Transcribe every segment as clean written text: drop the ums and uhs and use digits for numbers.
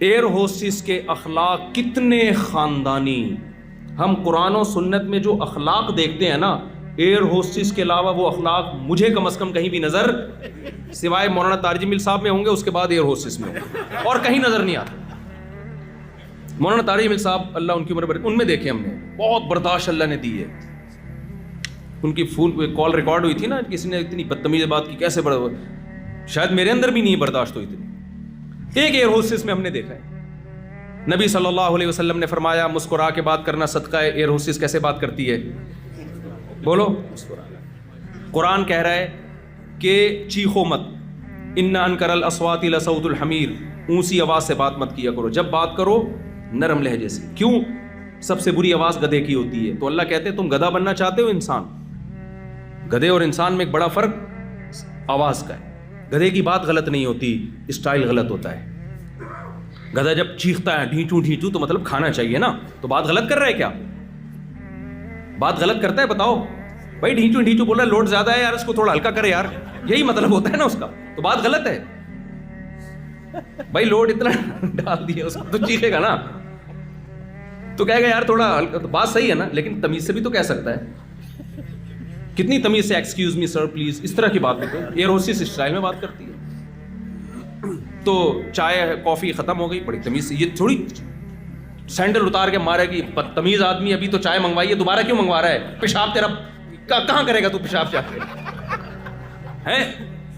Air hostess کے اخلاق کتنے خاندانی. ہم قرآن و سنت میں جو اخلاق دیکھتے ہیں نا، ایئر ہوسٹس کے علاوہ وہ اخلاق مجھے کم از کم کہیں بھی نظر، سوائے مولانا طارق جمیل صاحب میں ہوں گے، اس کے بعد ایئر ہوسٹس میں ہوں گے، اور کہیں نظر نہیں آتے. مولانا طارق جمیل صاحب اللہ ان کی عمر برکت، ان میں دیکھے ہم نے بہت برداشت اللہ نے دی ہے. ان کی فون پہ کال ریکارڈ ہوئی تھی نا، کسی نے اتنی بدتمیز بات کی، کیسے شاید میرے اندر بھی نہیں برداشت ہوئی اتنی. ایک ایئر ہوسٹس میں ہم نے دیکھا ہے، نبی صلی اللہ علیہ وسلم نے فرمایا مسکرا کے بات کرنا صدقہ ہے. ایئر ہوسٹس کیسے بات کرتی ہے؟ بولو. قرآن کہہ رہا ہے کہ چیخو مت، ان انکر الاصوات لصوت الحمیر، اونسی آواز سے بات مت کیا کرو، جب بات کرو نرم لہجے سے. کیوں؟ سب سے بری آواز گدھے کی ہوتی ہے. تو اللہ کہتے ہیں تم گدھا بننا چاہتے ہو انسان؟ گدھے اور انسان میں ایک بڑا فرق آواز کا ہے. گدھے کی بات غلط نہیں ہوتی، اسٹائل غلط ہوتا ہے. گدھا جب چیختا ہے ڈھینچو ڈھینچو تو مطلب کھانا چاہیے نا، تو بات غلط کر رہا ہے کیا؟ بات غلط کرتا ہے؟ بتاؤ بھائی، ڈھینچو ڈھینچو بول رہا ہے، لوڈ زیادہ ہے یار، اس کو تھوڑا ہلکا کرے یار، یہی مطلب ہوتا ہے نا اس کا، تو بات غلط ہے. بھائی لوڈ اتنا ڈال دیا اس کو تو چیخے گا نا، تو کہے گا یار تھوڑا ہلکا. تو بات صحیح ہے نا، لیکن تمیز سے بھی تو کہہ سکتا ہے. کتنی تمیز سے ایکسکیوز می سر پلیز، اس طرح کی بات ہوتی ہے. ایئر ہوسٹس اسٹائل میں بات کرتی ہے. تو چائے کافی ختم ہو گئی، بڑی تمیز سے. یہ تھوڑی سینڈل اتار کے مارے گی بدتمیز آدمی، ابھی تو چائے منگوائی ہے، دوبارہ کیوں منگوا رہا ہے؟ پیشاب تیرا کہاں کرے گا تو پیشاب چاہ ہے؟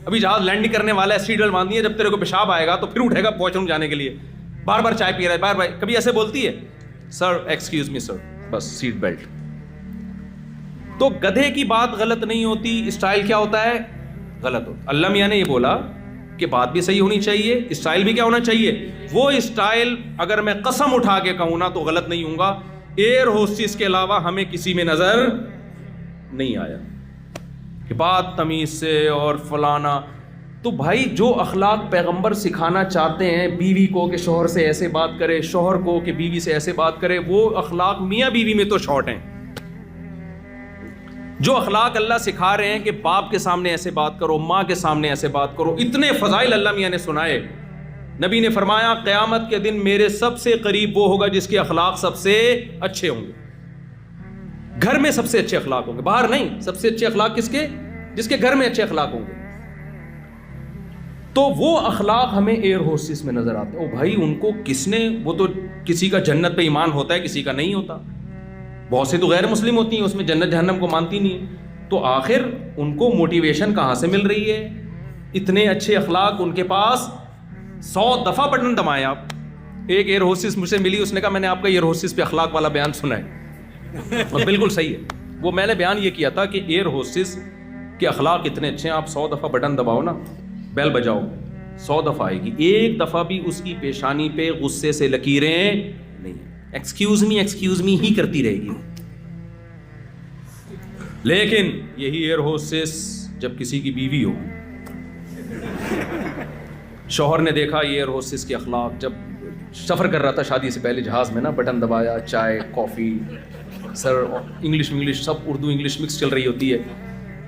ابھی جہاز لینڈنگ کرنے والا ہے، سیٹ بیلٹ باندھنی ہے، جب تیرے کو پیشاب آئے گا تو پھر اٹھے گا واش روم جانے کے لیے. بار بار چائے پی رہا ہے، بار بار. کبھی ایسے بولتی ہے سر ایکسکیوز می سر، بس سیٹ بیلٹ. تو گدھے کی بات غلط نہیں ہوتی، اسٹائل کیا ہوتا ہے؟ غلط ہوتا. اللہ میاں نے یہ بولا کہ بات بھی صحیح ہونی چاہیے، اسٹائل بھی کیا ہونا چاہیے؟ وہ اسٹائل اگر میں قسم اٹھا کے کہوں نا تو غلط نہیں ہوں گا. ایئر ہوسٹس کے علاوہ ہمیں کسی میں نظر نہیں آیا کہ بات تمیز سے اور فلانا. تو بھائی جو اخلاق پیغمبر سکھانا چاہتے ہیں بیوی کو کہ شوہر سے ایسے بات کرے، شوہر کو کہ بیوی سے ایسے بات کرے، وہ اخلاق میاں بیوی میں تو شارٹ ہیں. جو اخلاق اللہ سکھا رہے ہیں کہ باپ کے سامنے ایسے بات کرو، ماں کے سامنے ایسے بات کرو، اتنے فضائل اللہ میاں نے سنائے. نبی نے فرمایا قیامت کے دن میرے سب سے قریب وہ ہوگا جس کے اخلاق سب سے اچھے ہوں گے. گھر میں سب سے اچھے اخلاق ہوں گے، باہر نہیں. سب سے اچھے اخلاق کس کے؟ جس کے گھر میں اچھے اخلاق ہوں گے. تو وہ اخلاق ہمیں ایئر ہوسٹس میں نظر آتے ہیں. او بھائی ان کو کس نے، وہ تو کسی کا جنت پہ ایمان ہوتا ہے، کسی کا نہیں ہوتا. بہت سے تو غیر مسلم ہوتی ہیں، اس میں جنت جہنم کو مانتی نہیں. تو آخر ان کو موٹیویشن کہاں سے مل رہی ہے؟ اتنے اچھے اخلاق ان کے پاس. 100 دفعہ بٹن دبایا. ایک ایئر ہوسٹس مجھ سے ملی، اس نے کہا میں نے آپ کا ایئر ہوسٹس پہ اخلاق والا بیان سنا ہے. اور بالکل صحیح ہے. وہ میں نے بیان یہ کیا تھا کہ ایئر ہوسٹس کے اخلاق اتنے اچھے ہیں، آپ 100 دفعہ بٹن دباؤ نا، بیل بجاؤ، 100 دفعہ آئے گی. ایک دفعہ بھی اس کی پیشانی پہ غصے سے لکیریں نہیں. ایکسکیوز می ہی کرتی رہے گی. لیکن یہی ایئر ہوسٹس جب کسی کی بیوی ہو، شوہر نے دیکھا ایئر ہوسٹس کے اخلاق، جب سفر کر رہا تھا شادی سے پہلے جہاز میں نا، بٹن دبایا، چائے کافی، سر انگلش سب اردو انگلش مکس چل رہی ہوتی ہے.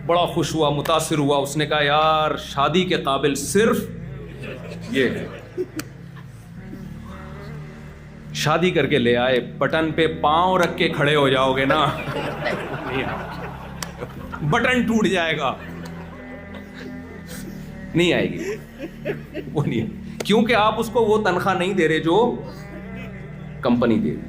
بڑا خوش ہوا، متاثر ہوا. اس نے کہا یار شادی کے قابل صرف یہ ہے. شادی کر کے لے آئے، بٹن پہ پاؤں رکھ کے کھڑے ہو جاؤ گے نا بٹن ٹوٹ جائے گا، نہیں آئے گی وہ نہیں. کیونکہ آپ اس کو وہ تنخواہ نہیں دے رہے جو کمپنی دے رہی.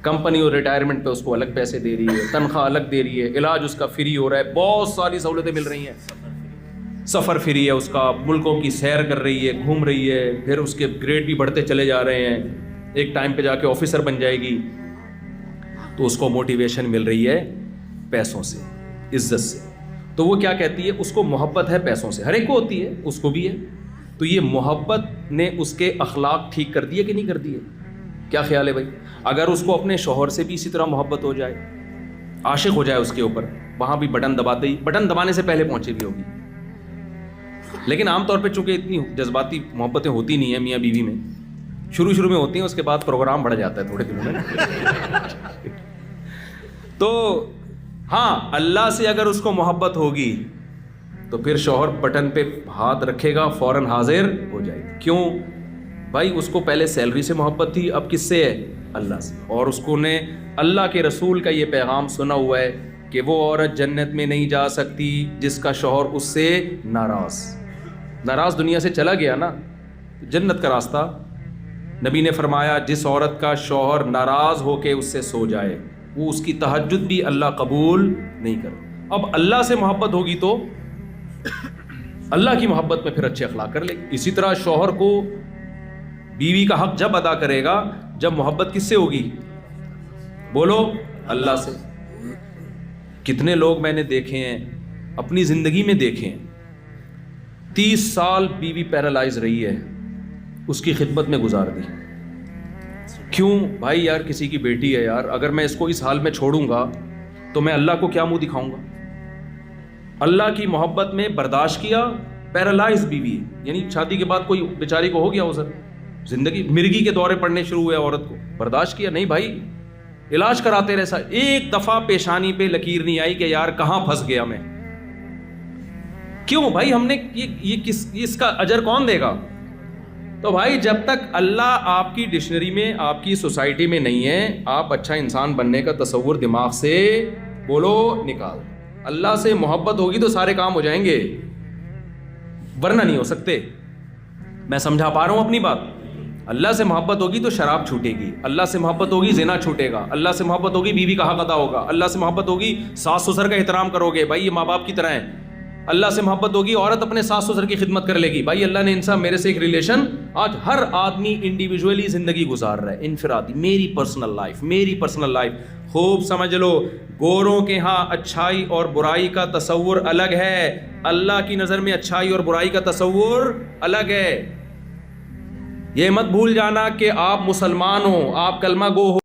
کمپنی اور ریٹائرمنٹ پہ اس کو الگ پیسے دے رہی ہے، تنخواہ الگ دے رہی ہے، علاج اس کا فری ہو رہا ہے، بہت ساری سہولتیں مل رہی ہیں. سفر فری ہے اس کا، ملکوں کی سیر کر رہی ہے، گھوم رہی ہے، پھر اس کے گریڈ بھی بڑھتے چلے جا رہے ہیں، ایک ٹائم پہ جا کے آفیسر بن جائے گی. تو اس کو موٹیویشن مل رہی ہے پیسوں سے، عزت سے. تو وہ کیا کہتی ہے؟ اس کو محبت ہے پیسوں سے، ہر ایک کو ہوتی ہے، اس کو بھی ہے. تو یہ محبت نے اس کے اخلاق ٹھیک کر دیے کہ نہیں کر دیے؟ کیا خیال ہے بھائی؟ اگر اس کو اپنے شوہر سے بھی اسی طرح محبت ہو جائے، عاشق ہو جائے اس کے اوپر، وہاں بھی بٹن دباتے ہی، بٹن دبانے سے پہلے پہنچے بھی ہوگی. لیکن عام طور پہ چونکہ اتنی جذباتی محبتیں ہوتی نہیں ہیں میاں بیوی میں، شروع میں ہوتی ہیں، اس کے بعد پروگرام بڑھ جاتا ہے تھوڑے دنوں میں. تو ہاں اللہ سے اگر اس کو محبت ہوگی تو پھر شوہر بٹن پہ ہاتھ رکھے گا، فوراً حاضر ہو جائے گی. کیوں؟ بھائی اس کو پہلے سیلری سے محبت تھی، اب کس سے ہے؟ اللہ سے. اور اس کو نے اللہ کے رسول کا یہ پیغام سنا ہوا ہے کہ وہ عورت جنت میں نہیں جا سکتی جس کا شوہر اس سے ناراض دنیا سے چلا گیا نا. جنت کا راستہ نبی نے فرمایا جس عورت کا شوہر ناراض ہو کے اس سے سو جائے وہ اس کی تہجد بھی اللہ قبول نہیں کرتا. اب اللہ سے محبت ہوگی تو اللہ کی محبت میں پھر اچھے اخلاق کر لے گی. اسی طرح شوہر کو بیوی کا حق جب ادا کرے گا جب محبت کس سے ہوگی؟ بولو اللہ سے. کتنے لوگ میں نے دیکھے ہیں اپنی زندگی میں دیکھے ہیں 30 سال بیوی پیرالائز رہی ہے اس کی خدمت میں گزار دی. کیوں بھائی؟ یار کسی کی بیٹی ہے یار، اگر میں اس کو اس حال میں چھوڑوں گا تو میں اللہ کو کیا منہ دکھاؤں گا؟ اللہ کی محبت میں برداشت کیا، پیرالائز بیوی ہے، یعنی شادی کے بعد کوئی بیچاری کو ہو گیا ازر زندگی مرگی کے دورے پڑنے شروع ہوئے، عورت کو برداشت کیا. نہیں بھائی علاج کراتے رہے. ایک دفعہ پیشانی پہ لکیر نہیں آئی کہ یار کہاں پھنس گیا میں. کیوں بھائی؟ ہم نے اس کا اجر کون دے گا؟ تو بھائی جب تک اللہ آپ کی ڈکشنری میں آپ کی سوسائٹی میں نہیں ہے آپ اچھا انسان بننے کا تصور دماغ سے بولو نکال. اللہ سے محبت ہوگی تو سارے کام ہو جائیں گے ورنہ نہیں ہو سکتے. میں سمجھا پا رہا ہوں اپنی بات؟ اللہ سے محبت ہوگی تو شراب چھوٹے گی، اللہ سے محبت ہوگی زنا چھوٹے گا، اللہ سے محبت ہوگی بیوی کا حق ادا ہوگا، اللہ سے محبت ہوگی ساس سسر کا احترام کرو گے، بھائی یہ ماں باپ کی طرح ہیں. اللہ سے محبت ہوگی عورت اپنے ساس سسر کی خدمت کر لے گی. بھائی اللہ نے انسان میرے سے ایک ریلیشن، آج ہر آدمی انڈیویجولی زندگی گزار رہا ہے، انفرادی، میری پرسنل لائف. خوب سمجھ لو گوروں کے ہاں اچھائی اور برائی کا تصور الگ ہے، اللہ کی نظر میں اچھائی اور برائی کا تصور الگ ہے. یہ مت بھول جانا کہ آپ مسلمان ہو، آپ کلمہ گو ہو.